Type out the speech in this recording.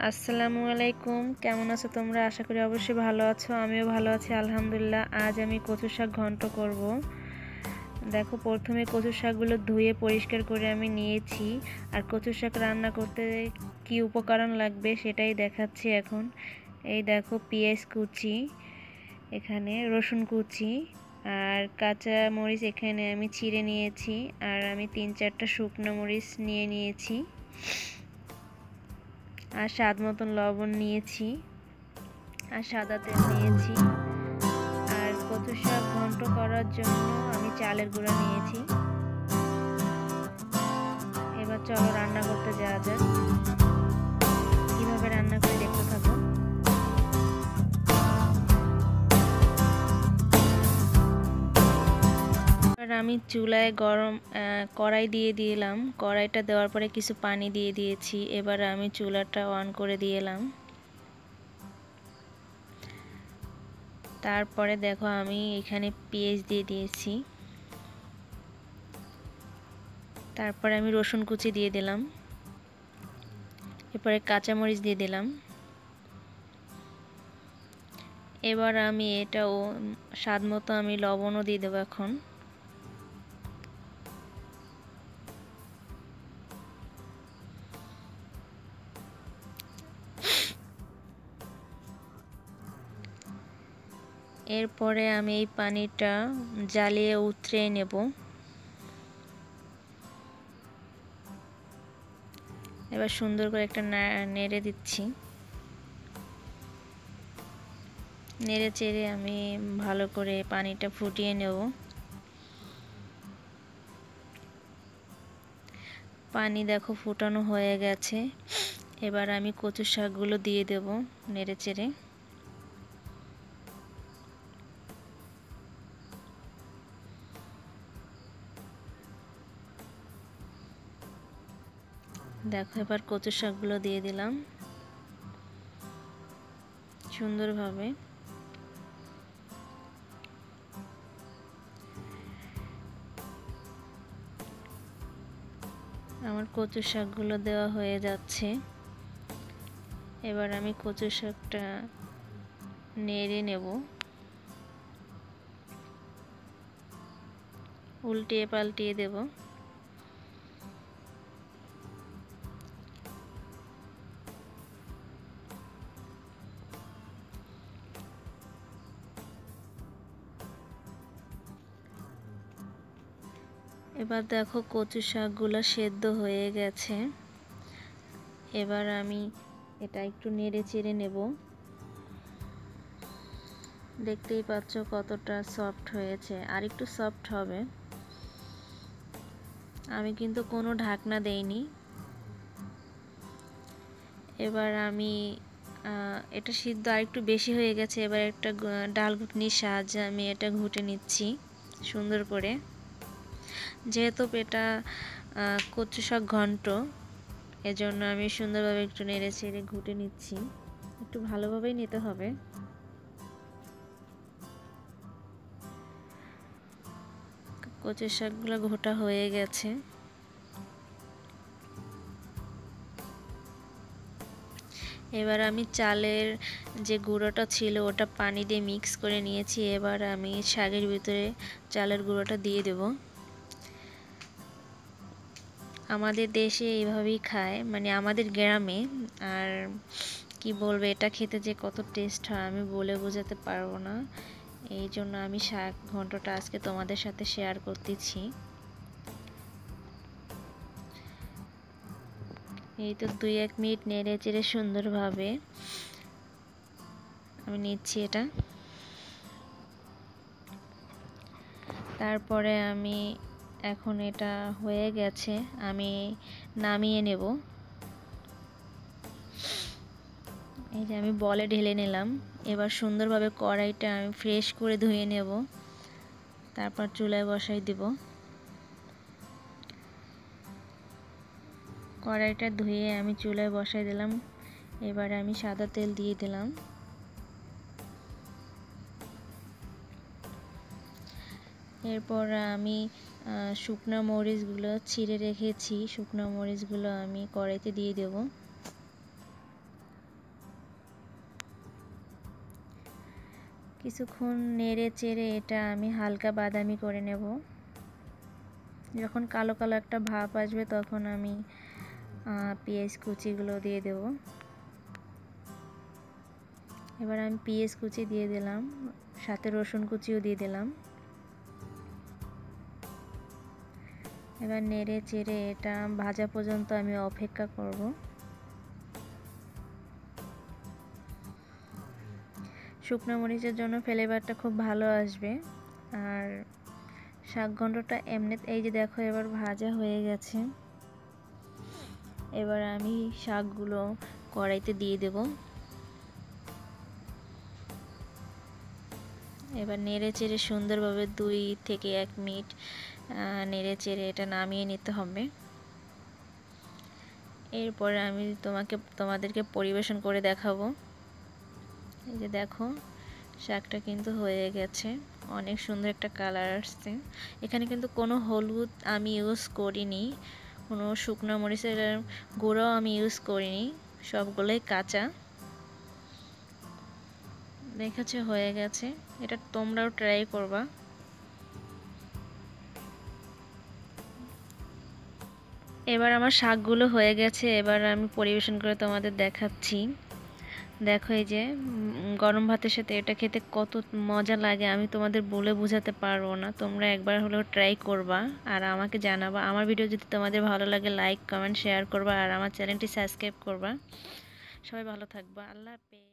আসসালামু আলাইকুম, কেমন আছো তোমরা? আশা করি অবশ্যই ভালো আছো। আমিও ভালো আছি আলহামদুলিল্লাহ। আজ আমি কচু শাক ঘন্ট করব। দেখো, প্রথমে কচু শাকগুলো ধুয়ে পরিষ্কার করে আমি নিয়েছি। আর কচু শাক রান্না করতে কি উপকরণ লাগবে সেটাই দেখাচ্ছি এখন। এই দেখো, পেঁয়াজ কুচি, এখানে রসুন কুচি, আর কাঁচা মরিচ এখানে আমি ছিঁড়ে নিয়েছি। আর আমি 3-4টা শুকনো মরিচ নিয়ে নিয়েছি। আর স্বাদ মতন লবণ নিয়েছি, আর সাদা তেল নিয়েছি। আর কচু শাক ঘন্ট করার জন্য আমি চালের গুঁড়া নিয়েছি। এবার চলো রান্না করতে যাওয়া যাক। কিভাবে রান্না করে দেখতে থাকো। আর আমি চুলায় গরম কড়াই দিয়ে দিলাম। কড়াইটা দেওয়ার পরে কিছু পানি দিয়ে দিয়েছি। এবার আমি চুলাটা অন করে দিলাম। তারপরে দেখো, আমি এখানে পেঁয়াজ দিয়ে দিয়েছি। তারপরে আমি রসুন কুচি দিয়ে দিলাম। এরপরে কাঁচামরিচ দিয়ে দিলাম। এবার আমি এটাও স্বাদ মতো আমি লবণও দিয়ে দেবো এখন। এরপরে আমি এই পানিটা জ্বালিয়ে উতরিয়ে নেব। এবার সুন্দর করে একটা নেড়ে দিচ্ছি। নেড়ে চেড়ে আমি ভালো করে পানিটা ফুটিয়ে নেব। পানি দেখো ফুটানো হয়ে গেছে। এবার আমি কচু শাকগুলো দিয়ে দেব নেড়ে চেড়ে। দেখো, এবার কচু শাকগুলো দিয়ে দিলাম সুন্দরভাবে। আমার কচু শাকগুলো দেওয়া হয়ে যাচ্ছে। এবার আমি কচু শাকটা নেড়ে নেব, উল্টিয়ে পাল্টিয়ে দেব। এবার দেখো, কচু শাকগুলো সেদ্ধ হয়ে গেছে। এবার আমি এটা একটু নেড়ে চেড়ে নেব। দেখতেই পাচ্ছ কতটা সফট হয়েছে, আর একটু সফট হবে। আমি কিন্তু কোনো ঢাকনা দেইনি। এবার আমি এটা সিদ্ধ আর একটু বেশি হয়ে গেছে। এবার একটা ডাল ঘুটনির সাহায্যে আমি এটা ঘুটে নিচ্ছি সুন্দর করে। যেহেতু এটা কচু শাক ঘন্ট, এজন্য আমি সুন্দরভাবে একটু নেড়ে চেড়ে ঘুটে নিচ্ছি। একটু ভালোভাবেই নিতে হবে। কচু শাকগুলো ঘোটা হয়ে গেছে। এবার আমি চালের যে গুঁড়োটা ছিল ওটা পানি দিয়ে মিক্স করে নিয়েছি। এবার আমি শাকের ভিতরে চালের গুঁড়োটা দিয়ে দেব। আমাদের দেশে এইভাবেই খায়, মানে আমাদের গ্রামে। আর কি বলবো, এটা খেতে যে কত টেস্ট হয় আমি বলে বোঝাতে পারবো না। এই জন্য আমি শাক ঘন্টটা আজকে তোমাদের সাথে শেয়ার করতেছি। এই তো 2-1 মিনিট নেড়ে চেড়ে সুন্দরভাবে আমি নিচ্ছি এটা। তারপরে আমি এখন এটা হয়ে গেছে, আমি নামিয়ে নেব। এই যে আমি বলে ঢেলে নিলাম। এবার সুন্দরভাবে কড়াইটা আমি ফ্রেশ করে ধুয়ে নেব। তারপর চুলায় বসাই দিব। কড়াইটা ধুয়ে আমি চুলায় বসাই দিলাম। এবার আমি সাদা তেল দিয়ে দিলাম। এরপর আমি শুকনো মরিচগুলো ছিঁড়ে রেখেছি, শুকনো মরিচগুলো আমি কড়াইতে দিয়ে দেব। কিছুক্ষণ নেড়ে চেড়ে এটা আমি হালকা বাদামি করে নেব। যখন কালো কালো একটা ভাব আসবে তখন আমি পেঁয়াজ কুচিগুলো দিয়ে দেব। এবার আমি পেঁয়াজ কুচি দিয়ে দিলাম, সাথে রসুন কুচিও দিয়ে দিলাম। এবার নেড়ে চেড়ে এটা ভাজা পর্যন্ত আমি অপেক্ষা করব। শুকনো মরিচের জন্য ফ্লেভারটা খুব ভালো আসবে। আর শাক ঘন্টটা এমনি এই যে দেখো এবার ভাজা হয়ে গেছে। এবার আমি শাকগুলো কড়াইতে দিয়ে দেব। এবার নেড়ে চেড়ে সুন্দরভাবে 2 থেকে 1 মিনিট নেড়ে চেড়ে এটা নামিয়ে নিতে হবে। এরপরে আমি তোমাদেরকে পরিবেশন করে দেখাবো। এই যে দেখো শাকটা কিন্তু হয়ে গেছে, অনেক সুন্দর একটা কালার আসছে। এখানে কিন্তু কোনো হলুদ আমি ইউজ করিনি, কোনো শুকনো মরিচের গুঁড়োও আমি ইউজ করিনি, সবগুলোই কাঁচা। দেখেছো হয়ে গেছে, এটা তোমরাও ট্রাই করবা। এবার আমার শাকগুলো হয়ে গেছে, এবার আমি পরিবেশন করে তোমাদের দেখাচ্ছি। দেখো এই যে গরম ভাতের সাথে এটা খেতে কত মজা লাগে আমি তোমাদের বলে বোঝাতে পারবো না। তোমরা একবার হলেও ট্রাই করবা আর আমাকে জানাবা। আমার ভিডিও যদি তোমাদের ভালো লাগে লাইক কমেন্ট শেয়ার করবা আর আমার চ্যানেলটি সাবস্ক্রাইব করবা। সবাই ভালো থাকবা। আল্লাহ হাফেজ।